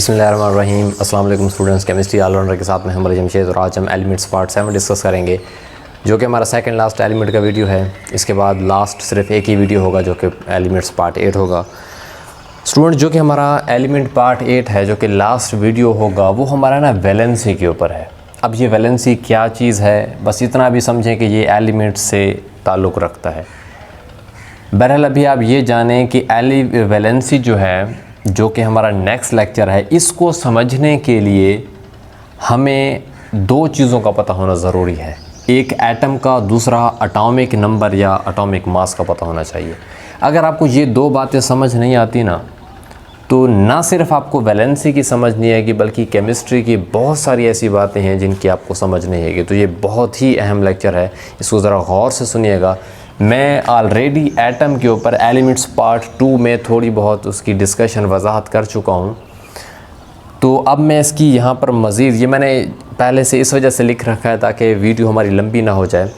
बिस्मिल्लाहिर्रहमानिर्रहीम। अस्सलाम वालेकुम स्टूडेंट्स। केमिस्ट्री ऑलराउंडर के साथ में हम जमशेद और आज हम एलिमेंट्स पार्ट 7 डिस्कस करेंगे, जो कि हमारा सेकंड लास्ट एलिमेंट का वीडियो है। इसके बाद लास्ट सिर्फ एक ही वीडियो होगा जो कि एलिमेंट्स पार्ट 8 होगा। स्टूडेंट, जो कि हमारा एलिमेंट पार्ट 8 है, जो कि लास्ट वीडियो होगा, वो हमारा ना वैलेंसी के ऊपर है। अब ये वैलेंसी क्या चीज़ है, बस इतना भी समझें कि ये एलिमेंट से ताल्लुक़ रखता है। बहरहाल अभी आप ये जानें कि वैलेंसी जो है, जो कि हमारा नेक्स्ट लेक्चर है, इसको समझने के लिए हमें दो चीज़ों का पता होना ज़रूरी है। एक एटम का, दूसरा एटॉमिक नंबर या एटॉमिक मास का पता होना चाहिए। अगर आपको ये दो बातें समझ नहीं आती ना, तो ना सिर्फ आपको वैलेंसी की समझ नहीं आएगी, बल्कि केमिस्ट्री की बहुत सारी ऐसी बातें हैं जिनकी आपको समझ नहीं आएगी। तो ये बहुत ही अहम लेक्चर है, इसको ज़रा गौर से सुनिएगा। मैं ऑलरेडी एटम के ऊपर एलिमेंट्स पार्ट 2 में थोड़ी बहुत उसकी डिस्कशन वजाहत कर चुका हूँ, तो अब मैं इसकी यहाँ पर मज़ीद, ये मैंने पहले से इस वजह से लिख रखा है ताकि वीडियो हमारी लंबी ना हो जाए।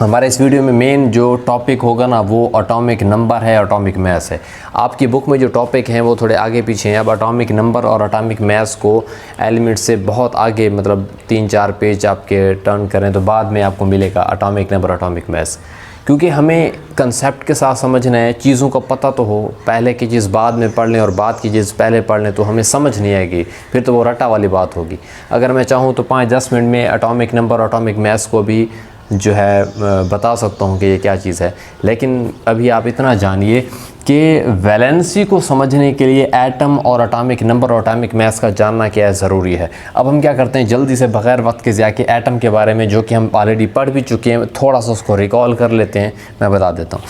हमारे इस वीडियो में मेन जो टॉपिक होगा ना, वो एटॉमिक नंबर है, एटॉमिक मैस है। आपकी बुक में जो टॉपिक हैं वो थोड़े आगे पीछे हैं। अब एटॉमिक नंबर और एटॉमिक मैस को एलिमेंट से बहुत आगे, मतलब 3-4 पेज आपके टर्न करें तो बाद में आपको मिलेगा एटॉमिक नंबर, एटॉमिक मैस। क्योंकि हमें कंसेप्ट के साथ समझना है, चीज़ों का पता तो हो। पहले की चीज़ बाद में पढ़ लें और बाद की चीज़ पहले पढ़ लें तो हमें समझ नहीं आएगी, फिर तो वो रटा वाली बात होगी। अगर मैं चाहूँ तो 5-10 मिनट में एटॉमिक नंबर, एटॉमिक मैस को भी जो है बता सकता हूँ कि ये क्या चीज़ है। लेकिन अभी आप इतना जानिए कि वैलेंसी को समझने के लिए एटम और एटॉमिक नंबर और एटॉमिक मैस का जानना क्या है ज़रूरी है। अब हम क्या करते हैं, जल्दी से बग़ैर वक्त के ज़ाया के एटम के बारे में, जो कि हम ऑलरेडी पढ़ भी चुके हैं, थोड़ा सा उसको रिकॉल कर लेते हैं। मैं बता देता हूँ।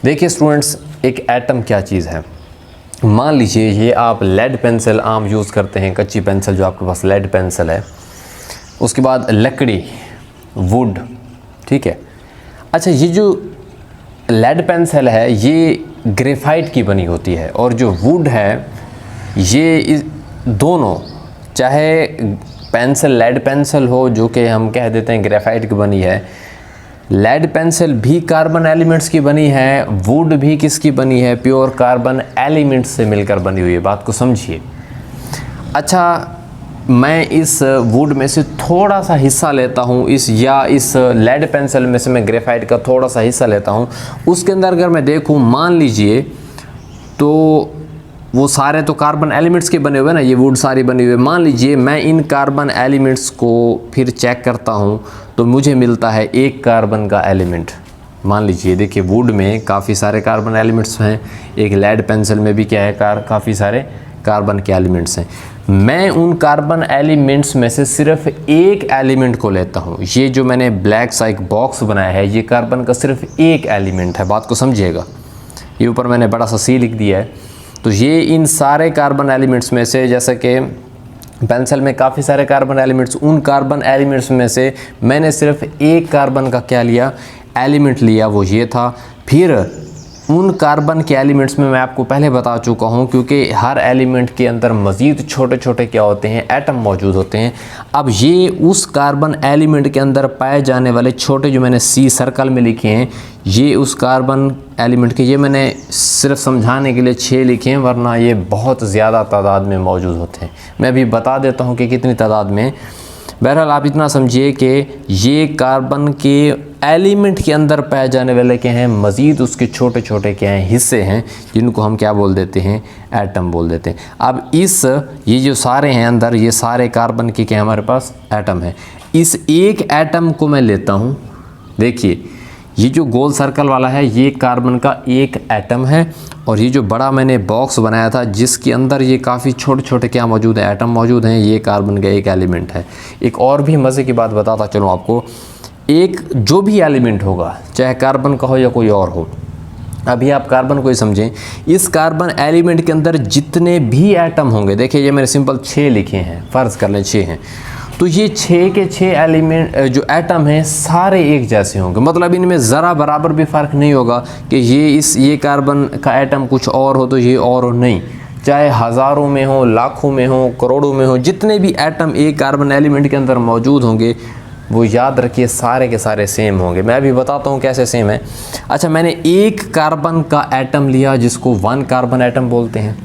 देखिए स्टूडेंट्स, एक एटम क्या चीज़ है। मान लीजिए ये आप लेड पेंसिल आम यूज़ करते हैं, कच्ची पेंसिल जो आपके पास लेड पेंसिल है। उसके बाद लकड़ी, वुड, ठीक है। अच्छा, ये जो लेड पेंसिल है ये ग्रेफाइट की बनी होती है, और जो वुड है ये दोनों, चाहे पेंसिल लेड पेंसिल हो जो कि हम कह देते हैं ग्रेफाइट की बनी है, लेड पेंसिल भी कार्बन एलिमेंट्स की बनी है, वुड भी किसकी बनी है, प्योर कार्बन एलिमेंट्स से मिलकर बनी हुई है। बात को समझिए। अच्छा, मैं इस वुड में से थोड़ा सा हिस्सा लेता हूँ, इस लेड पेंसिल में से मैं ग्रेफाइट का थोड़ा सा हिस्सा लेता हूँ। उसके अंदर अगर मैं देखूँ, मान लीजिए तो वो सारे तो कार्बन एलिमेंट्स के बने हुए ना, ये वुड सारी बनी हुई है। मान लीजिए मैं इन कार्बन एलिमेंट्स को फिर चेक करता हूँ तो मुझे मिलता है एक कार्बन का एलिमेंट। मान लीजिए, देखिए वुड में काफ़ी सारे कार्बन एलिमेंट्स हैं, एक लेड पेंसिल में भी क्या है, काफ़ी सारे कार्बन के एलिमेंट्स हैं। मैं उन कार्बन एलिमेंट्स में से सिर्फ एक एलिमेंट को लेता हूँ। ये जो मैंने ब्लैक सा एक बॉक्स बनाया है, ये कार्बन का सिर्फ एक एलिमेंट है। बात को समझिएगा। ये ऊपर मैंने बड़ा सा सी लिख दिया है। तो ये इन सारे कार्बन एलिमेंट्स में से, जैसे कि पेंसिल में काफ़ी सारे कार्बन एलिमेंट्स, उन कार्बन एलिमेंट्स में से मैंने सिर्फ एक कार्बन का क्या लिया, एलिमेंट लिया, वो ये था। फिर उन कार्बन के एलिमेंट्स में मैं आपको पहले बता चुका हूँ, क्योंकि हर एलिमेंट के अंदर मज़ीद छोटे छोटे क्या होते हैं, एटम मौजूद होते हैं। अब ये उस कार्बन एलिमेंट के अंदर पाए जाने वाले छोटे, जो मैंने सी सर्कल में लिखे हैं, ये उस कार्बन एलिमेंट के, ये मैंने सिर्फ समझाने के लिए 6 लिखे हैं, वरना ये बहुत ज़्यादा तादाद में मौजूद होते हैं। मैं अभी बता देता हूँ कि कितनी तादाद में। बहरहाल आप इतना समझिए कि ये कार्बन के एलिमेंट के अंदर पाए जाने वाले क्या हैं, मज़ीद उसके छोटे छोटे क्या हैं, हिस्से हैं, जिनको हम क्या बोल देते हैं, एटम बोल देते हैं। अब ये जो सारे हैं अंदर, ये सारे कार्बन के क्या हमारे पास एटम है। इस एक एटम को मैं लेता हूँ। देखिए ये जो गोल सर्कल वाला है, ये कार्बन का एक एटम है, और ये जो बड़ा मैंने बॉक्स बनाया था जिसके अंदर ये काफ़ी छोटे छोटे क्या मौजूद है, एटम मौजूद हैं, ये कार्बन का एक एलिमेंट है। एक और भी मज़े की बात बताता चलूँ आपको, एक जो भी एलिमेंट होगा, चाहे कार्बन का हो या कोई और हो, अभी आप कार्बन को ही समझें, इस कार्बन एलिमेंट के अंदर जितने भी एटम होंगे, देखिए ये मैंने सिंपल 6 लिखे हैं, फ़र्ज़ कर लें 6 हैं, तो ये 6 के 6 एलिमेंट जो एटम हैं सारे एक जैसे होंगे। मतलब इनमें ज़रा बराबर भी फ़र्क नहीं होगा कि ये कार्बन का एटम कुछ और हो तो ये और हो, नहीं। चाहे हज़ारों में हो, लाखों में हो, करोड़ों में हो, जितने भी एटम एक कार्बन एलिमेंट के अंदर मौजूद होंगे, वो याद रखिए सारे के सारे सेम होंगे। मैं भी बताता हूँ कैसे सेम है। अच्छा, मैंने एक कार्बन का एटम लिया जिसको 1 कार्बन एटम बोलते हैं।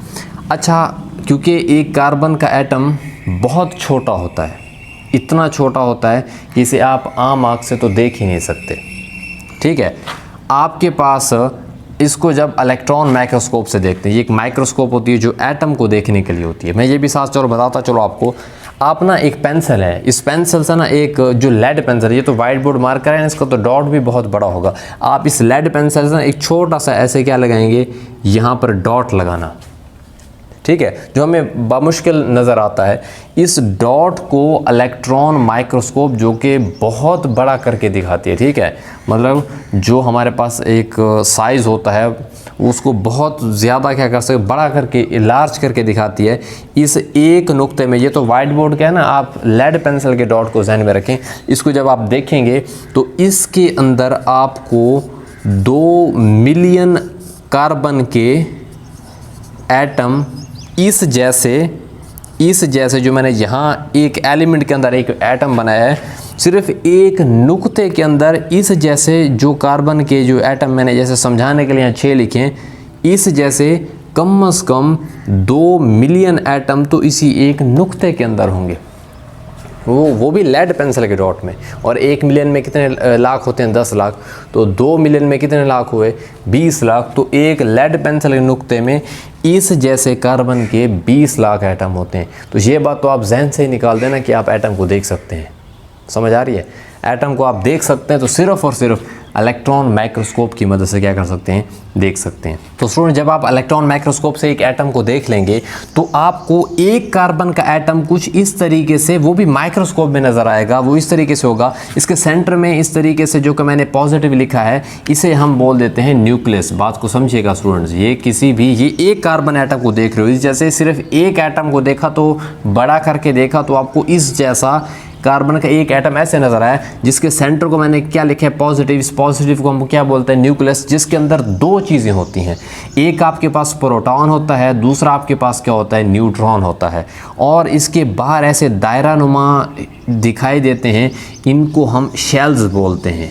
अच्छा, क्योंकि एक कार्बन का एटम बहुत छोटा होता है, इतना छोटा होता है कि इसे आप आम आँख से तो देख ही नहीं सकते, ठीक है। आपके पास इसको जब इलेक्ट्रॉन माइक्रोस्कोप से देखते हैं, ये एक माइक्रोस्कोप होती है जो एटम को देखने के लिए होती है। मैं ये भी साथ चलो बताता चलो आपको। आप ना एक पेंसिल है, इस पेंसिल से ना एक जो लेड पेंसिल है, ये तो वाइट बोर्ड मार्कर है, इसका तो डॉट भी बहुत बड़ा होगा। आप इस लेड पेंसिल से ना एक छोटा सा ऐसे क्या लगाएंगे, यहाँ पर डॉट लगाना, ठीक है, जो हमें बामुश्किल नज़र आता है। इस डॉट को इलेक्ट्रॉन माइक्रोस्कोप जो कि बहुत बड़ा करके दिखाती है, ठीक है, मतलब जो हमारे पास एक साइज़ होता है उसको बहुत ज़्यादा क्या कर सकते, बड़ा करके लार्ज करके दिखाती है इस एक नुक्ते में। ये तो वाइट बोर्ड का है ना, आप लेड पेंसिल के डॉट को ध्यान में रखें। इसको जब आप देखेंगे तो इसके अंदर आपको 2 मिलियन कार्बन के एटम इस जैसे जो मैंने यहाँ एक एलिमेंट के अंदर एक एटम बनाया है, सिर्फ एक नुक्ते के अंदर इस जैसे जो कार्बन के जो एटम मैंने जैसे समझाने के लिए यहाँ 6 लिखे हैं, इस जैसे कम से कम 2 मिलियन एटम तो इसी एक नुक्ते के अंदर होंगे, वो भी लेड पेंसिल के डॉट में। और 1 मिलियन में कितने लाख होते हैं, 10 लाख, तो 2 मिलियन में कितने लाख हुए, 20 लाख। तो एक लेड पेंसिल के नुक्ते में इस जैसे कार्बन के 20 लाख एटम होते हैं। तो ये बात तो आप जहन से ही निकाल देना कि आप एटम को देख सकते हैं, समझ आ रही है। एटम को आप देख सकते हैं तो सिर्फ और सिर्फ इलेक्ट्रॉन माइक्रोस्कोप की मदद से क्या कर सकते हैं, देख सकते हैं। तो स्टूडेंट, जब आप इलेक्ट्रॉन माइक्रोस्कोप से एक एटम को देख लेंगे तो आपको एक कार्बन का एटम कुछ इस तरीके से, वो भी माइक्रोस्कोप में नज़र आएगा, वो इस तरीके से होगा। इसके सेंटर में इस तरीके से जो कि मैंने पॉजिटिव लिखा है, इसे हम बोल देते हैं न्यूक्लियस। बात को समझिएगा स्टूडेंट्स, ये किसी भी, ये एक कार्बन एटम को देख रहे हो, जैसे सिर्फ एक एटम को देखा तो बड़ा करके देखा तो आपको इस जैसा कार्बन का एक एटम ऐसे नजर आया, जिसके सेंटर को मैंने क्या लिखा है, पॉजिटिव। इस पॉजिटिव को हम क्या बोलते हैं, न्यूक्लियस, जिसके अंदर 2 चीज़ें होती हैं। एक आपके पास प्रोटॉन होता है, दूसरा आपके पास क्या होता है, न्यूट्रॉन होता है। और इसके बाहर ऐसे दायरा नुमा दिखाई देते हैं, इनको हम शेल्स बोलते हैं।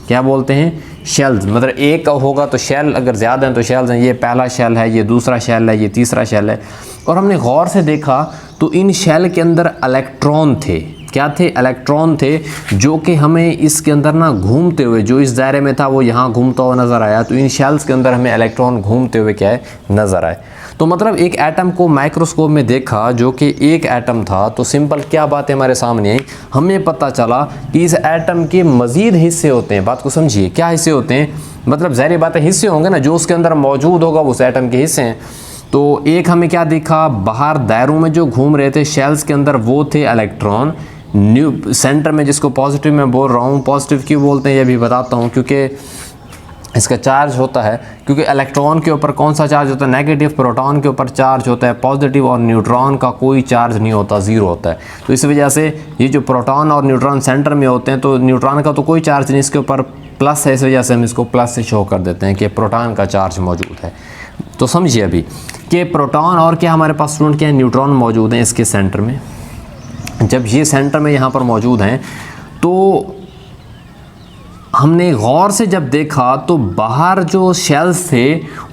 क्या बोलते हैं, शेल्स। मतलब एक होगा तो शेल, अगर ज़्यादा हैं तो शेल्स हैं। ये पहला शेल है, ये दूसरा शेल है, ये तीसरा शेल है। और हमने गौर से देखा तो इन शेल के अंदर इलेक्ट्रॉन थे। क्या थे, इलेक्ट्रॉन थे, जो कि हमें इसके अंदर ना घूमते हुए, जो इस दायरे में था वो यहाँ घूमता हुआ नज़र आया। तो इन शेल्स के अंदर हमें इलेक्ट्रॉन घूमते हुए क्या है, नज़र आए। तो मतलब एक एटम को माइक्रोस्कोप में देखा जो कि एक एटम था, तो सिंपल क्या बात है हमारे सामने आई, हमें पता चला कि इस एटम के मज़ीद हिस्से होते हैं। बात को समझिए, क्या हिस्से होते हैं, मतलब ज़ाहिर बात है हिस्से होंगे ना, जो उसके अंदर मौजूद होगा उस एटम के हिस्से हैं। तो एक हमें क्या दिखा, बाहर दायरों में जो घूम रहे थे शेल्स के अंदर, वो थे इलेक्ट्रॉन। न्यू सेंटर में जिसको पॉजिटिव में बोल रहा हूँ, पॉजिटिव क्यों बोलते हैं ये भी बताता हूँ, क्योंकि इसका चार्ज होता है, क्योंकि इलेक्ट्रॉन के ऊपर कौन सा चार्ज होता है, नेगेटिव। प्रोटॉन के ऊपर चार्ज होता है पॉजिटिव, और न्यूट्रॉन का कोई चार्ज नहीं होता, ज़ीरो होता है। तो इस वजह से ये जो प्रोटॉन और न्यूट्रॉन सेंटर में होते हैं, तो न्यूट्रॉन का तो कोई चार्ज नहीं, इसके ऊपर प्लस है, इस वजह से हम इसको प्लस से शो कर देते हैं कि प्रोटॉन का चार्ज मौजूद है। तो समझिए अभी कि प्रोटॉन और क्या हमारे पास स्टूडेंट क्या है, न्यूट्रॉन मौजूद हैं इसके सेंटर में। जब ये सेंटर में यहाँ पर मौजूद हैं तो हमने गौर से जब देखा तो बाहर जो शेल्स थे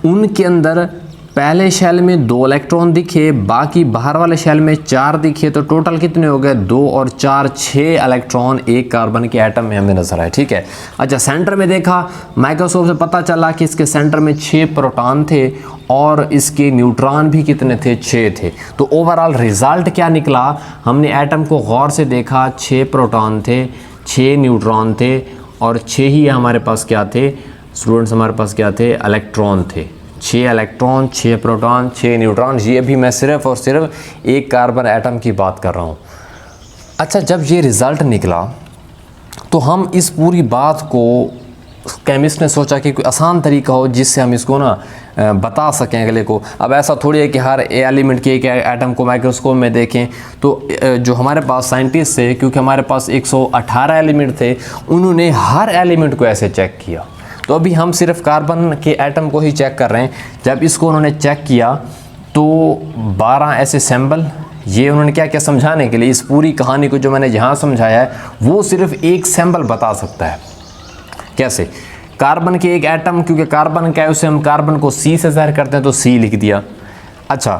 उनके अंदर पहले शेल में 2 इलेक्ट्रॉन दिखे, बाकी बाहर वाले शेल में 4 दिखे। तो टोटल कितने हो गए, 2 और 4 6 इलेक्ट्रॉन एक कार्बन के एटम में हमें नजर आए, ठीक है। अच्छा, सेंटर में देखा, माइक्रोस्कोप से पता चला कि इसके सेंटर में 6 प्रोटॉन थे और इसके न्यूट्रॉन भी कितने थे, 6 थे। तो ओवरऑल रिजल्ट क्या निकला, हमने एटम को गौर से देखा, 6 प्रोटॉन थे, 6 न्यूट्रॉन थे, और 6 ही हमारे पास क्या थे स्टूडेंट्स, हमारे पास क्या थे, इलेक्ट्रॉन थे। 6 इलेक्ट्रॉन, 6 प्रोटॉन, 6 न्यूट्रॉन। ये भी मैं सिर्फ और सिर्फ एक कार्बन एटम की बात कर रहा हूँ। अच्छा, जब ये रिज़ल्ट निकला तो हम इस पूरी बात को, केमिस्ट ने सोचा कि कोई आसान तरीका हो जिससे हम इसको ना बता सकें अगले को। अब ऐसा थोड़ी है कि हर एलिमेंट के एक एटम को माइक्रोस्कोप में देखें। तो जो हमारे पास साइंटिस्ट थे, क्योंकि हमारे पास 118 एलिमेंट थे, उन्होंने हर एलिमेंट को ऐसे चेक किया। तो अभी हम सिर्फ कार्बन के एटम को ही चेक कर रहे हैं। जब इसको उन्होंने चेक किया तो 12 ऐसे सैम्पल, ये उन्होंने क्या क्या समझाने के लिए, इस पूरी कहानी को जो मैंने यहाँ समझाया है वो सिर्फ एक सैम्पल बता सकता है। कैसे, कार्बन के एक एटम, क्योंकि कार्बन क्या है, उसे हम कार्बन को C से ज़ाहिर करते हैं तो C लिख दिया। अच्छा,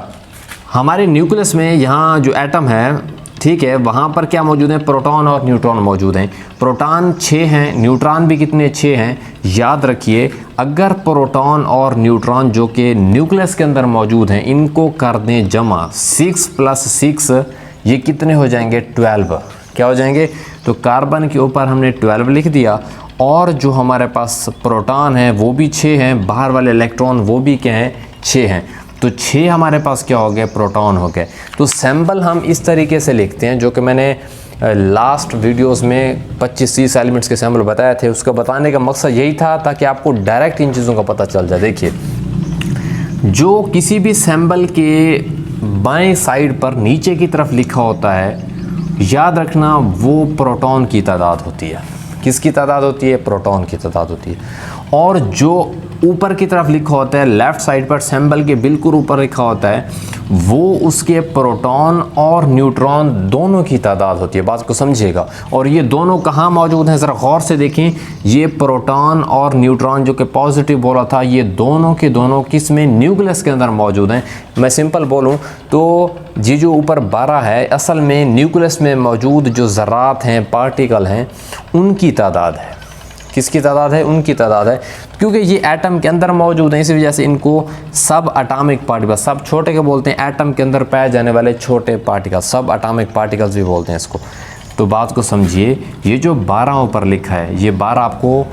हमारे न्यूक्लियस में यहाँ जो एटम है, ठीक है, वहाँ पर क्या मौजूद है, प्रोटॉन और न्यूट्रॉन मौजूद हैं। प्रोटॉन 6 हैं, न्यूट्रॉन भी कितने 6 हैं। याद रखिए अगर प्रोटॉन और न्यूट्रॉन जो कि न्यूक्लियस के अंदर मौजूद हैं, इनको कर दें जमा, 6 + 6 ये कितने हो जाएंगे, 12। क्या हो जाएंगे, तो कार्बन के ऊपर हमने 12 लिख दिया, और जो हमारे पास प्रोटॉन है वो भी 6 हैं, बाहर वाले इलेक्ट्रॉन वो भी क्या हैं, 6 हैं। तो 6 हमारे पास क्या हो गए, प्रोटॉन हो गए। तो सैम्पल हम इस तरीके से लिखते हैं, जो कि मैंने लास्ट वीडियोस में 25-30 एलिमेंट्स के सैम्पल बताए थे। उसका बताने का मकसद यही था ताकि आपको डायरेक्ट इन चीज़ों का पता चल जाए। देखिए, जो किसी भी सैम्पल के बाएं साइड पर नीचे की तरफ लिखा होता है, याद रखना वो प्रोटॉन की तादाद होती है। किसकी तादाद होती है, प्रोटॉन की तादाद होती है। और जो ऊपर की तरफ लिखा होता है, लेफ़्ट साइड पर सैम्पल के बिल्कुल ऊपर लिखा होता है, वो उसके प्रोटॉन और न्यूट्रॉन दोनों की तादाद होती है। बात को समझिएगा। और ये दोनों कहाँ मौजूद हैं, ज़रा गौर से देखें। ये प्रोटॉन और न्यूट्रॉन जो कि पॉजिटिव बोला था, ये दोनों के दोनों किस में, न्यूक्लियस के अंदर मौजूद हैं। मैं सिंपल बोलूँ तो ये जो ऊपर 12 है, असल में न्यूक्लियस में मौजूद जो ज़रात हैं, पार्टिकल हैं, उनकी तादाद है। किसकी तादाद है, उनकी तादाद है। क्योंकि ये एटम के अंदर मौजूद हैं, इसी वजह से इनको सब एटॉमिक पार्टिकल, सब छोटे के बोलते हैं, एटम के अंदर पाए जाने वाले छोटे पार्टिकल, सब एटॉमिक पार्टिकल्स भी बोलते हैं इसको। तो बात को समझिए, ये जो 12 ऊपर लिखा है, ये 12 आपको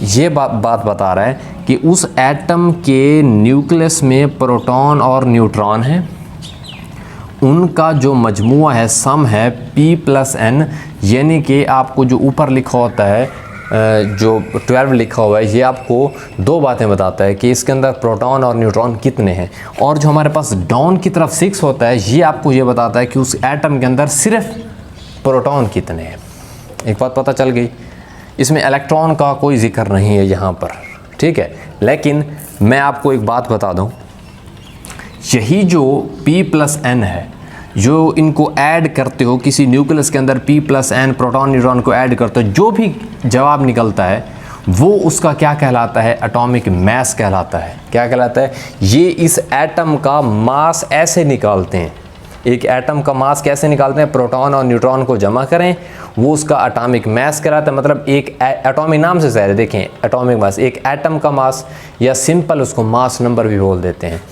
ये बात बता रहा है कि उस एटम के न्यूक्लियस में प्रोटॉन और न्यूट्रॉन हैं, उनका जो मजमुआ है, सम है P+N, यानी कि आपको जो ऊपर लिखा होता है, जो 12 लिखा हुआ है, ये आपको दो बातें बताता है कि इसके अंदर प्रोटॉन और न्यूट्रॉन कितने हैं। और जो हमारे पास डाउन की तरफ 6 होता है, ये आपको ये बताता है कि उस एटम के अंदर सिर्फ प्रोटॉन कितने हैं। एक बात पता चल गई, इसमें इलेक्ट्रॉन का कोई जिक्र नहीं है यहाँ पर, ठीक है। लेकिन मैं आपको एक बात बता दूँ, यही जो P+N है, जो इनको ऐड करते हो किसी न्यूक्लियस के अंदर, P+N प्रोटॉन न्यूट्रॉन को ऐड करते हो, जो भी जवाब निकलता है वो उसका क्या कहलाता है, एटॉमिक मास कहलाता है। क्या कहलाता है, ये इस एटम का मास ऐसे निकालते हैं। एक एटम का मास कैसे निकालते हैं, प्रोटॉन और न्यूट्रॉन को जमा करें, वो उसका एटॉमिक मास कहलाता है। मतलब एक एटॉमिक नाम से ज़ाहिर है, देखें एटॉमिक मास, एक एटम का मास, या सिंपल उसको मास नंबर भी बोल देते हैं।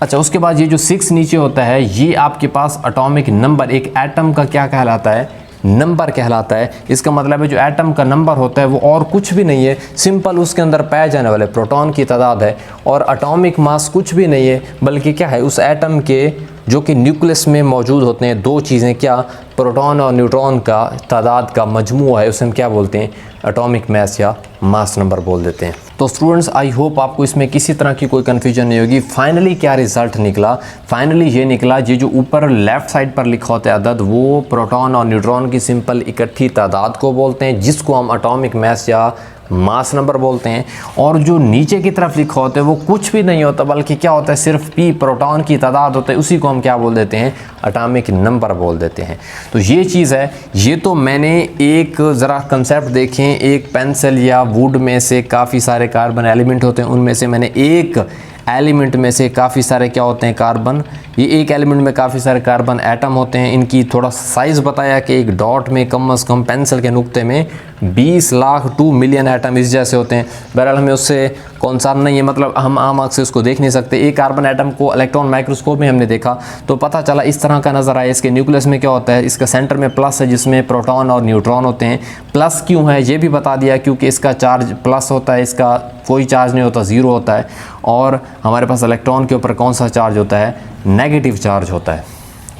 अच्छा, उसके बाद ये जो 6 नीचे होता है, ये आपके पास एटॉमिक नंबर, एक एटम का क्या कहलाता है, नंबर कहलाता है। इसका मतलब है जो एटम का नंबर होता है वो और कुछ भी नहीं है, सिंपल उसके अंदर पाए जाने वाले प्रोटॉन की तादाद है। और एटॉमिक मास कुछ भी नहीं है, बल्कि क्या है, उस एटम के जो कि न्यूक्लियस में मौजूद होते हैं दो चीज़ें, क्या, प्रोटॉन और न्यूट्रॉन का तादाद का मजमूआ है, उसे हम क्या बोलते हैं, एटॉमिक मास या मास नंबर बोल देते हैं। तो स्टूडेंट्स, आई होप आपको इसमें किसी तरह की कोई कन्फ्यूजन नहीं होगी। फाइनली क्या रिज़ल्ट निकला, फाइनली ये निकला, ये जो ऊपर लेफ़्ट साइड पर लिखा होता है अदद, वो प्रोटॉन और न्यूट्रॉन की सिंपल इकट्ठी तादाद को बोलते हैं, जिसको हम एटॉमिक मास या मास नंबर बोलते हैं। और जो नीचे की तरफ लिखा होता है वो कुछ भी नहीं होता, बल्कि क्या होता है, सिर्फ P प्रोटॉन की तादाद होता है, उसी को हम क्या बोल देते हैं, एटॉमिक नंबर बोल देते हैं। तो ये चीज़ है। ये तो मैंने एक ज़रा कंसेप्ट देखें, एक पेंसिल या वुड में से काफ़ी सारे कार्बन एलिमेंट होते हैं, उनमें से मैंने एक एलिमेंट में से काफ़ी सारे क्या होते हैं, कार्बन, ये एक एलिमेंट में काफ़ी सारे कार्बन एटम होते हैं। इनकी थोड़ा साइज़ बताया कि एक डॉट में कम से कम पेंसिल के नुक्ते में 20 लाख 2 मिलियन एटम इस जैसे होते हैं। बहरहाल हमें उससे कॉन्सर्न नहीं है, मतलब हम आम आँख से उसको देख नहीं सकते। एक कार्बन एटम को इलेक्ट्रॉन माइक्रोस्कोप में हमने देखा तो पता चला इस तरह का नज़र आया। इसके न्यूक्लियस में क्या होता है, इसका सेंटर में प्लस है जिसमें प्रोटॉन और न्यूट्रॉन होते हैं। प्लस क्यों है ये भी बता दिया, क्योंकि इसका चार्ज प्लस होता है, इसका कोई चार्ज नहीं होता, ज़ीरो होता है। और हमारे पास इलेक्ट्रॉन के ऊपर कौन सा चार्ज होता है, नेगेटिव चार्ज होता है।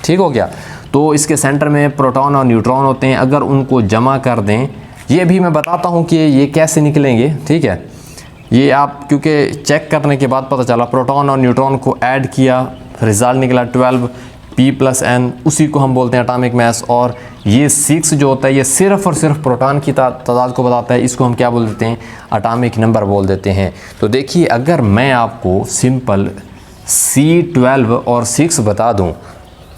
ठीक हो गया। तो इसके सेंटर में प्रोटॉन और न्यूट्रॉन होते हैं। अगर उनको जमा कर दें, ये भी मैं बताता हूँ कि ये कैसे निकलेंगे, ठीक है। ये आप क्योंकि चेक करने के बाद पता चला, प्रोटॉन और न्यूट्रॉन को ऐड किया, रिजल्ट निकला 12 P+N, उसी को हम बोलते हैं एटॉमिक मास। और ये 6 जो होता है ये सिर्फ़ और सिर्फ प्रोटॉन की तादाद को बताता है, इसको हम क्या बोल देते हैं, एटॉमिक नंबर बोल देते हैं। तो देखिए, अगर मैं आपको सिंपल C12 और 6 बता दूं,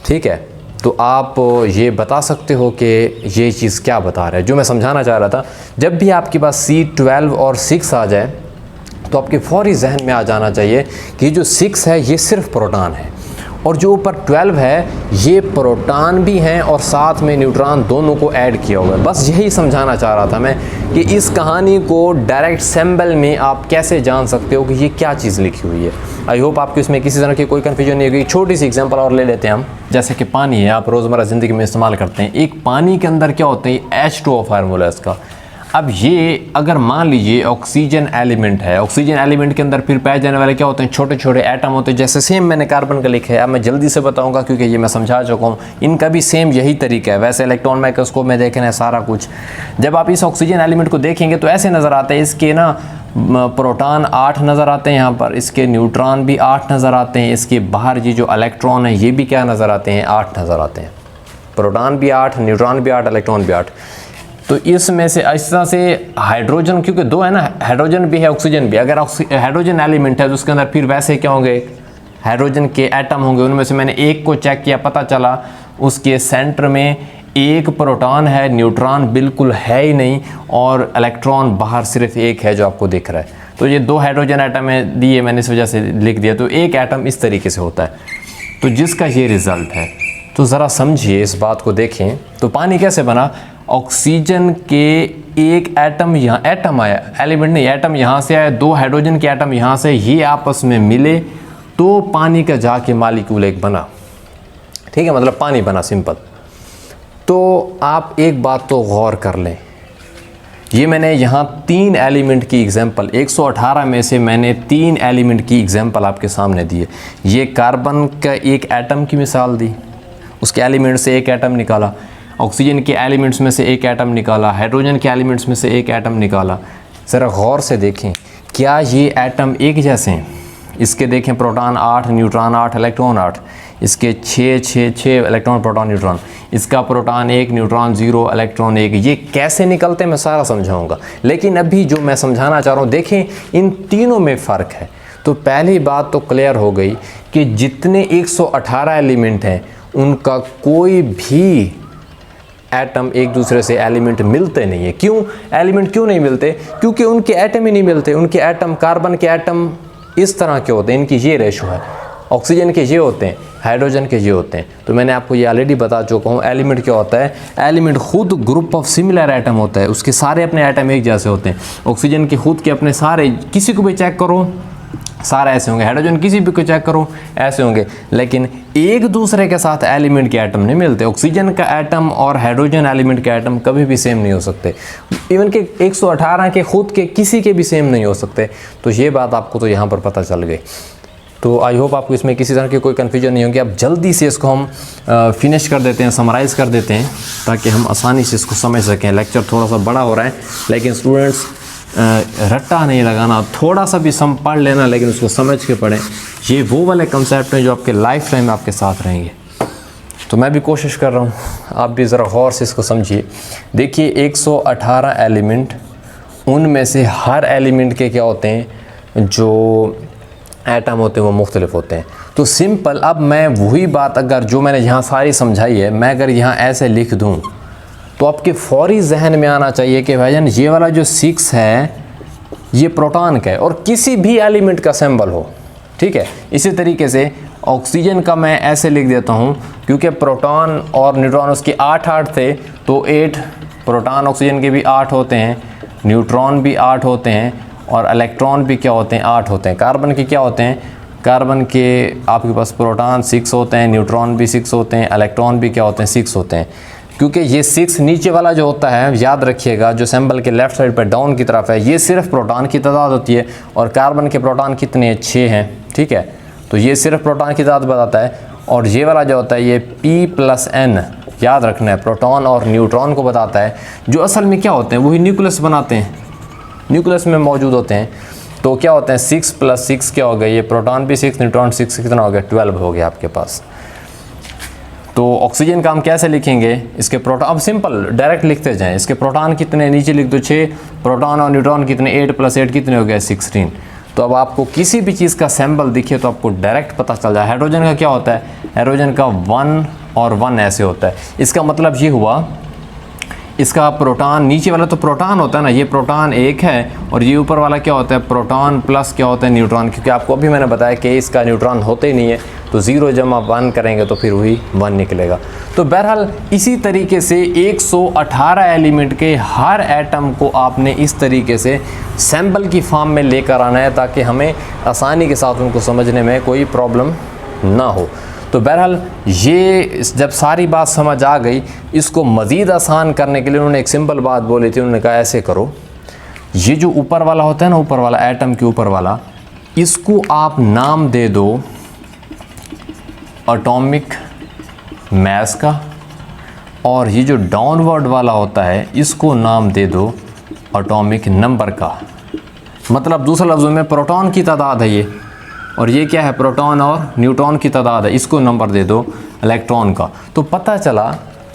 ठीक है, तो आप ये बता सकते हो कि ये चीज़ क्या बता रहा है। जो मैं समझाना चाह रहा था, जब भी आपके पास C12 और 6 आ जाए तो आपके फौरी जहन में आ जाना चाहिए कि जो 6 है ये सिर्फ प्रोटॉन है, और जो ऊपर 12 है ये प्रोटॉन भी हैं और साथ में न्यूट्रॉन, दोनों को ऐड किया हुआ है। बस यही समझाना चाह रहा था मैं कि इस कहानी को डायरेक्ट सिंबल में आप कैसे जान सकते हो कि ये क्या चीज़ लिखी हुई है। आई होप आपको इसमें किसी तरह की कोई कन्फ्यूजन नहीं होगी। छोटी सी एग्जांपल और ले लेते हैं हम, जैसे कि पानी है, आप रोज़मर्रा ज़िंदगी में इस्तेमाल करते हैं। एक पानी के अंदर क्या होता है, H2O फार्मूला है इसका। अब ये अगर मान लीजिए ऑक्सीजन एलिमेंट है, ऑक्सीजन एलिमेंट के अंदर फिर पाए जाने वाले क्या होते हैं, छोटे छोटे एटम होते हैं। जैसे सेम मैंने कार्बन का लिखा है, अब मैं जल्दी से बताऊंगा क्योंकि ये मैं समझा चुका हूँ। इनका भी सेम यही तरीका है। वैसे इलेक्ट्रॉन माइक्रोस्कोप में देखना है सारा कुछ। जब आप इस ऑक्सीजन एलिमेंट को देखेंगे तो ऐसे नज़र आते हैं, इसके ना प्रोटॉन 8 नज़र आते हैं यहाँ पर, इसके न्यूट्रॉन भी 8 नज़र आते हैं, इसके बाहर ये जो इलेक्ट्रॉन है ये भी क्या नज़र आते हैं, 8 नज़र आते हैं। प्रोटॉन भी 8, न्यूट्रॉन भी 8, इलेक्ट्रॉन भी 8। तो इसमें से इस तरह से हाइड्रोजन, क्योंकि 2 है ना, हाइड्रोजन भी है ऑक्सीजन भी। अगर हाइड्रोजन एलिमेंट है तो उसके अंदर फिर वैसे क्या होंगे, हाइड्रोजन के एटम होंगे। उनमें से मैंने एक को चेक किया, पता चला उसके सेंटर में एक प्रोटॉन है, न्यूट्रॉन बिल्कुल है ही नहीं, और इलेक्ट्रॉन बाहर सिर्फ एक है जो आपको दिख रहा है। तो ये 2 हाइड्रोजन एटम है दिए, मैंने इस वजह से लिख दिया। तो एक एटम इस तरीके से होता है, तो जिसका ये रिज़ल्ट है। तो ज़रा समझिए इस बात को, देखें। तो पानी कैसे बना, ऑक्सीजन के एक एटम यहाँ, एटम आया, एलिमेंट नहीं, एटम यहाँ से आया, 2 हाइड्रोजन के एटम यहाँ से, ये आपस में मिले तो पानी का जाके मालिक्यूल एक बना। ठीक है, मतलब पानी बना, सिंपल। तो आप एक बात तो गौर कर लें, ये मैंने यहाँ 3 एलिमेंट की एग्जांपल, 118 में से मैंने 3 एलिमेंट की एग्जांपल आपके सामने दी है। ये कार्बन का एक एटम की मिसाल दी, उसके एलिमेंट से एक एटम निकाला, ऑक्सीजन के एलिमेंट्स में से एक एटम निकाला, हाइड्रोजन के एलिमेंट्स में से एक एटम निकाला। ज़रा गौर से देखें, क्या ये एटम एक जैसे हैं? इसके देखें, प्रोटॉन 8, न्यूट्रॉन 8, इलेक्ट्रॉन 8, इसके 6 इलेक्ट्रॉन, प्रोटॉन, न्यूट्रॉन। इसका प्रोटॉन 1, न्यूट्रॉन 0, इलेक्ट्रॉन 1। ये कैसे निकलते हैं मैं सारा समझाऊंगा, लेकिन अभी जो मैं समझाना चाह रहा हूँ, देखें इन तीनों में फ़र्क है। तो पहली बात तो क्लियर हो गई कि जितने 118 एलिमेंट हैं उनका कोई भी एटम एक दूसरे से एलिमेंट मिलते नहीं है। क्यों एलिमेंट क्यों नहीं मिलते? क्योंकि उनके एटम ही नहीं मिलते। उनके एटम, कार्बन के एटम इस तरह के होते हैं, इनकी ये रेशो है, ऑक्सीजन के ये होते हैं, हाइड्रोजन के ये होते हैं। तो मैंने आपको ये ऑलरेडी बता चुका हूँ। एलिमेंट क्या होता है, एलिमेंट खुद ग्रुप ऑफ सिमिलर एटम होता है, उसके सारे अपने एटम एक जैसे होते हैं। ऑक्सीजन के खुद के अपने सारे, किसी को भी चेक करो सारे ऐसे होंगे, हाइड्रोजन किसी भी को चेक करो ऐसे होंगे, लेकिन एक दूसरे के साथ एलिमेंट के एटम नहीं मिलते। ऑक्सीजन का एटम और हाइड्रोजन एलिमेंट के एटम कभी भी सेम नहीं हो सकते, इवन के 118 के खुद के किसी के भी सेम नहीं हो सकते। तो ये बात आपको तो यहाँ पर पता चल गई। तो आई होप आपको इसमें किसी तरह की कोई कन्फ्यूजन नहीं होगी। अब जल्दी से इसको हम फिनिश कर देते हैं, समराइज़ कर देते हैं, ताकि हम आसानी से इसको समझ सकें। लेक्चर थोड़ा सा बड़ा हो रहा है, लेकिन स्टूडेंट्स रट्टा नहीं लगाना, थोड़ा सा भी सम पढ़ लेना, लेकिन उसको समझ के पढ़ें। ये वो वाले कंसेप्ट हैं जो आपके लाइफ टाइम आपके साथ रहेंगे। तो मैं भी कोशिश कर रहा हूँ, आप भी ज़रा गौर से इसको समझिए। देखिए 118 एलिमेंट, उनमें से हर एलिमेंट के क्या होते हैं, जो एटम होते हैं वो मुख्तलिफ होते हैं। तो सिंपल, अब मैं वही बात अगर जो मैंने यहाँ सारी समझाई है, मैं अगर यहाँ ऐसे लिख दूँ तो आपके फौरी जहन में आना चाहिए कि भाईजान ये वाला जो 6 है ये प्रोटॉन का है और किसी भी एलिमेंट का सिंबल हो। ठीक है, इसी तरीके से ऑक्सीजन का मैं ऐसे लिख देता हूँ, क्योंकि प्रोटॉन और न्यूट्रॉन उसके 8 थे, तो 8 प्रोटॉन ऑक्सीजन के भी 8 होते हैं, न्यूट्रॉन भी 8 होते हैं, और इलेक्ट्रॉन भी क्या होते हैं, 8 होते हैं। कार्बन के क्या होते हैं, कार्बन के आपके पास प्रोटॉन 6 होते हैं, न्यूट्रॉन भी 6 होते हैं, इलेक्ट्रॉन भी क्या होते हैं, 6 होते हैं। क्योंकि ये 6 नीचे वाला जो होता है, याद रखिएगा, जो सिंबल के लेफ़्ट साइड पर डाउन की तरफ है, ये सिर्फ प्रोटॉन की तादाद होती है, और कार्बन के प्रोटॉन कितने हैं, 6 हैं। ठीक है, तो ये सिर्फ प्रोटॉन की तादाद बताता है। और ये वाला जो होता है ये P+N, याद रखना है, प्रोटॉन और न्यूट्रॉन को बताता है, जो असल में क्या होते हैं, वही न्यूक्लियस बनाते हैं, न्यूक्लियस में मौजूद होते हैं। तो क्या होते हैं, 6 + 6 क्या हो गया, ये प्रोटॉन भी 6, न्यूट्रॉन 6, कितना हो गया, 12 हो गया आपके पास। तो ऑक्सीजन का हम कैसे लिखेंगे, इसके प्रोटॉन, अब सिंपल डायरेक्ट लिखते जाएं, इसके प्रोटॉन कितने, नीचे लिख दो 6, प्रोटॉन और न्यूट्रॉन कितने, 8 + 8 कितने हो गए, 16। तो अब आपको किसी भी चीज़ का सिंबल दिखे तो आपको डायरेक्ट पता चल जाए। हाइड्रोजन का क्या होता है, हाइड्रोजन का 1 और 1 ऐसे होता है। इसका मतलब ये हुआ इसका प्रोटॉन, नीचे वाला तो प्रोटॉन होता है ना, ये प्रोटॉन एक है और ये ऊपर वाला क्या होता है, प्रोटॉन प्लस क्या होता है, न्यूट्रॉन। क्योंकि आपको अभी मैंने बताया कि इसका न्यूट्रॉन होते ही नहीं है, तो 0 जमा 1 करेंगे तो फिर वही 1 निकलेगा। तो बहरहाल इसी तरीके से 118 एलिमेंट के हर एटम को आपने इस तरीके से सैम्पल की फॉर्म में लेकर आना है, ताकि हमें आसानी के साथ उनको समझने में कोई प्रॉब्लम ना हो। तो बहरहाल ये जब सारी बात समझ आ गई, इसको मज़ीद आसान करने के लिए उन्होंने एक सिंपल बात बोली थी। उन्होंने कहा ऐसे करो, ये जो ऊपर वाला होता है ना, ऊपर वाला एटम के ऊपर वाला, इसको आप नाम दे दो एटॉमिक मास का, और ये जो डाउनवर्ड वाला होता है इसको नाम दे दो एटॉमिक नंबर का। मतलब दूसरे लफ्ज़ों में प्रोटॉन की तादाद है ये, और ये क्या है, प्रोटॉन और न्यूट्रॉन की तादाद है, इसको नंबर दे दो इलेक्ट्रॉन का। तो पता चला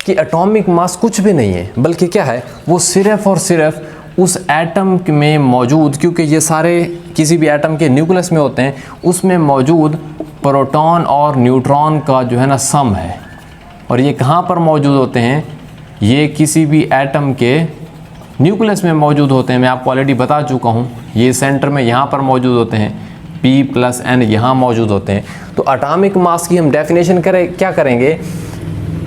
कि एटॉमिक मास कुछ भी नहीं है, बल्कि क्या है, वो सिर्फ़ और सिर्फ उस एटम में मौजूद, क्योंकि ये सारे किसी भी एटम के न्यूक्लियस में होते हैं, उसमें मौजूद प्रोटॉन और न्यूट्रॉन का जो है ना सम है। और ये कहाँ पर मौजूद होते हैं, ये किसी भी एटम के न्यूक्लियस में मौजूद होते हैं। मैं आपको ऑलरेडी बता चुका हूँ, ये सेंटर में यहाँ पर मौजूद होते हैं, P+N यहाँ मौजूद होते हैं। तो एटॉमिक मास की हम डेफिनेशन क्या करेंगे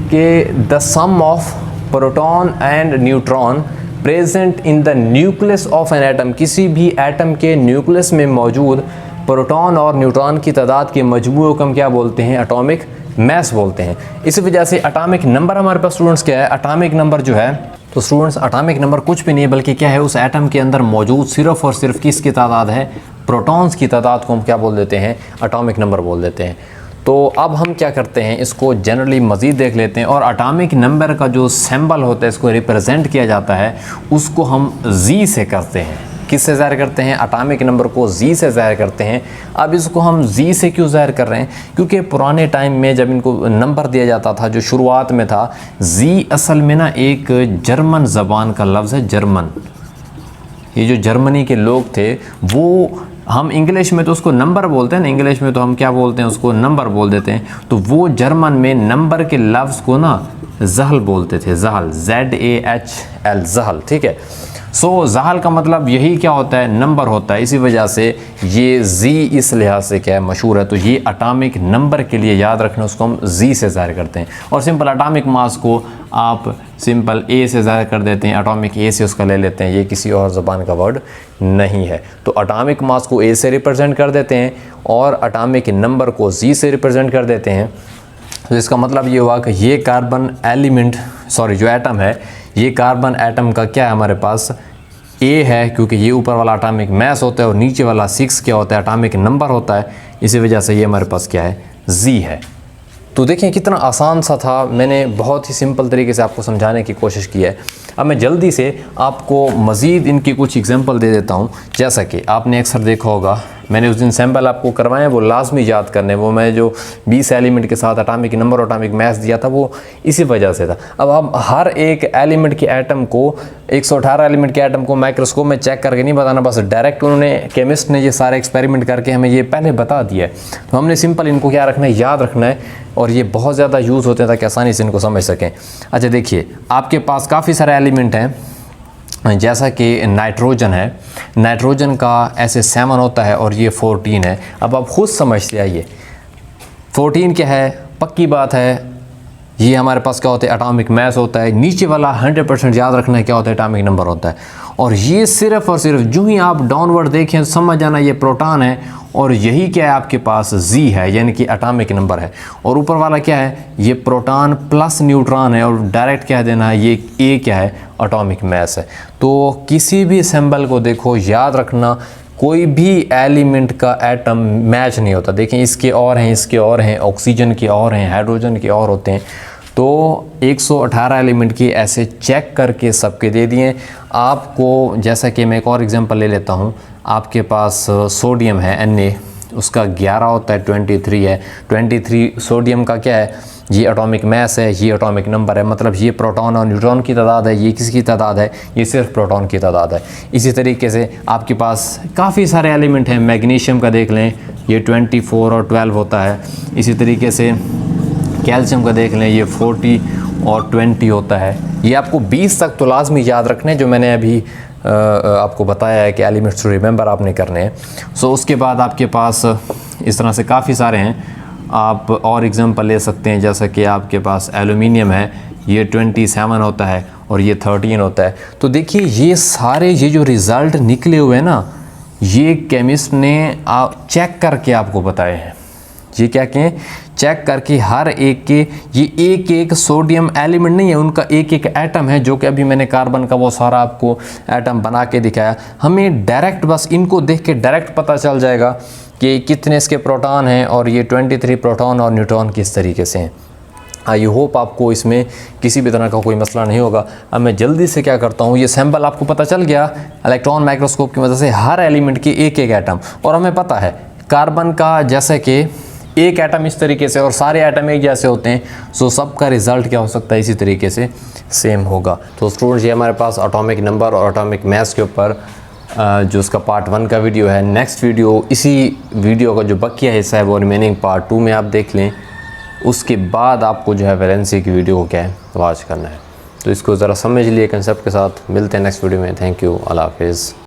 कि the sum of proton and neutron present in the nucleus of an atom, किसी भी एटम के न्यूक्लियस में मौजूद प्रोटॉन और न्यूट्रॉन की तादाद के मजमूए को हम क्या बोलते हैं, एटॉमिक मास बोलते हैं। इसी वजह से एटॉमिक नंबर हमारे पास स्टूडेंट्स क्या है, एटॉमिक नंबर जो है, तो स्टूडेंट्स एटॉमिक नंबर कुछ भी नहीं है, बल्कि क्या है, उस एटम के अंदर मौजूद सिर्फ़ और सिर्फ किसकी तादाद है, प्रोटॉन्स की तादाद को हम क्या बोल देते हैं, एटॉमिक नंबर बोल देते हैं। तो अब हम क्या करते हैं, इसको जनरली मज़ीद देख लेते हैं। और एटॉमिक नंबर का जो सिंबल होता है, इसको रिप्रेजेंट किया जाता है, उसको हम जी से करते हैं। किससे ज़ाहिर करते हैं, एटॉमिक नंबर को जी से ज़ाहिर करते हैं। अब इसको हम जी से क्यों ज़ाहिर कर रहे हैं, क्योंकि पुराने टाइम में जब इनको नंबर दिया जाता था, जो शुरुआत में था, जी असल में ना एक जर्मन ज़बान का लफ्ज़ है, जर्मन। ये जो जर्मनी के लोग थे, वो, हम इंग्लिश में तो उसको नंबर बोलते हैं ना, इंग्लिश में तो हम क्या बोलते हैं, उसको नंबर बोल देते हैं। तो वो जर्मन में नंबर के लफ्ज़ को ना जहल बोलते थे, जहल, ZAHL, जहल, ठीक है। सो जहल का मतलब यही क्या होता है, नंबर होता है। इसी वजह से ये जी इस लिहाज से क्या है, मशहूर है। तो ये एटॉमिक नंबर के लिए याद रखना, उसको हम जी से ज़ाहिर करते हैं। और सिंपल एटॉमिक मास को आप सिंपल ए से ज़ाहिर कर देते हैं, एटॉमिक ए से उसका ले लेते हैं, ये किसी और ज़बान का वर्ड नहीं है। तो एटॉमिक मास को ए से रिप्रेजेंट कर देते हैं और एटॉमिक नंबर को जी से रिप्रेजेंट कर देते हैं। तो इसका मतलब ये हुआ कि ये कार्बन एलिमेंट, सॉरी जो एटम है, ये कार्बन एटम का क्या है, हमारे पास ए है, क्योंकि ये ऊपर वाला एटॉमिक मास होता है और नीचे वाला 6 क्या होता है, एटॉमिक नंबर होता है। इसी वजह से ये हमारे पास क्या है, जी है। तो देखें कितना आसान सा था, मैंने बहुत ही सिंपल तरीके से आपको समझाने की कोशिश की है। अब मैं जल्दी से आपको मज़ीद इनकी कुछ एग्जांपल दे देता हूँ। जैसा कि आपने अक्सर देखा होगा, मैंने उस दिन सैम्पल आपको करवाए, वो लाजमी याद करने, वो मैं जो 20 एलिमेंट के साथ एटॉमिक नंबर और एटॉमिक मास दिया था, वो इसी वजह से था। अब आप हर एक एलिमेंट के एटम को, 118 एलिमेंट के एटम को माइक्रोस्कोप में चेक करके नहीं बताना, बस डायरेक्ट उन्होंने, केमिस्ट ने ये सारे एक्सपेरिमेंट करके हमें ये पहले बता दिया है। तो हमने सिंपल इनको क्या रखना है, याद रखना है, और ये बहुत ज़्यादा यूज़ होते हैं ताकि आसानी से इनको समझ सकें। अच्छा देखिए, आपके पास काफ़ी सारे एलिमेंट हैं, जैसा कि नाइट्रोजन है, नाइट्रोजन का ऐसे 7 होता है और ये 14 है। अब आप खुद समझते आइए, 14 क्या है, पक्की बात है, ये हमारे पास क्या होता है, एटॉमिक मास होता है। नीचे वाला 100% याद रखना है क्या होता है, एटॉमिक नंबर होता है। और ये सिर्फ़ और सिर्फ जो ही आप डाउनवर्ड देखें समझ जाना ये प्रोटॉन है, और यही क्या है आपके पास, जी है, यानी कि एटॉमिक नंबर है। और ऊपर वाला क्या है, ये प्रोटॉन प्लस न्यूट्रॉन है, और डायरेक्ट कह देना है ये ए क्या है, एटॉमिक मास है। तो किसी भी सिंबल को देखो, याद रखना, कोई भी एलिमेंट का एटम मैच नहीं होता। देखें, इसके और हैं, इसके और हैं, ऑक्सीजन के और हैं, हाइड्रोजन के और होते हैं। तो 118 एलिमेंट की ऐसे चेक करके सबके दे दिए आपको। जैसा कि मैं एक और एग्जांपल ले लेता हूँ, आपके पास सोडियम है Na, उसका 11 होता है, 23 है। 23 सोडियम का क्या है, ये एटॉमिक मास है, ये एटॉमिक नंबर है। मतलब ये प्रोटॉन और न्यूट्रॉन की तादाद है, ये किसकी तादाद है, ये सिर्फ प्रोटॉन की तादाद है। इसी तरीके से आपके पास काफ़ी सारे एलिमेंट हैं। मैग्नीशियम का देख लें, ये 24 और 12 होता है। इसी तरीके से कैल्शियम का देख लें, ये 40 और 20 होता है। ये आपको 20 तक तो लाजमी याद रखने, जो मैंने अभी आपको बताया है कि एलिमेंट्स टू रिमेंबर आपने करने हैं। सो उसके बाद आपके पास इस तरह से काफ़ी सारे हैं। आप और एग्जांपल ले सकते हैं, जैसा कि आपके पास एल्यूमिनियम है, ये 27 होता है और ये 13 होता है। तो देखिए ये सारे ये जो रिज़ल्ट निकले हुए हैं ना, ये केमिस्ट ने चेक करके आपको बताए हैं। ये क्या कहें, चेक करके हर एक के, ये एक एक सोडियम एलिमेंट नहीं है, उनका एक एक एटम है, जो कि अभी मैंने कार्बन का वो सारा आपको एटम बना के दिखाया। हमें डायरेक्ट बस इनको देख के डायरेक्ट पता चल जाएगा कि कितने इसके प्रोटॉन हैं और ये 23 प्रोटॉन और न्यूट्रॉन किस तरीके से हैं। आई होप आपको इसमें किसी भी तरह का कोई मसला नहीं होगा। अब मैं जल्दी से क्या करता हूँ, ये सैम्पल आपको पता चल गया इलेक्ट्रॉन माइक्रोस्कोप की मदद से हर एलिमेंट के एक एक एटम, और हमें पता है कार्बन का जैसे कि एक एटम इस तरीके से और सारे एटम एक जैसे होते हैं, सो सबका रिज़ल्ट क्या हो सकता है, इसी तरीके से सेम होगा। तो स्टूडेंट्स, ये हमारे पास एटॉमिक नंबर और एटॉमिक मास के ऊपर जो उसका पार्ट 1 का वीडियो है। नेक्स्ट वीडियो, इसी वीडियो का जो बकिया हिस्सा है वो रिमेनिंग पार्ट 2 में आप देख लें। उसके बाद आपको जो है वैलेंसी की वीडियो को क्या है वॉच करना है। तो इसको ज़रा समझ लिए कंसेप्ट के साथ। मिलते हैं नेक्स्ट वीडियो में। थैंक यू, अल्लाह हाफिज़।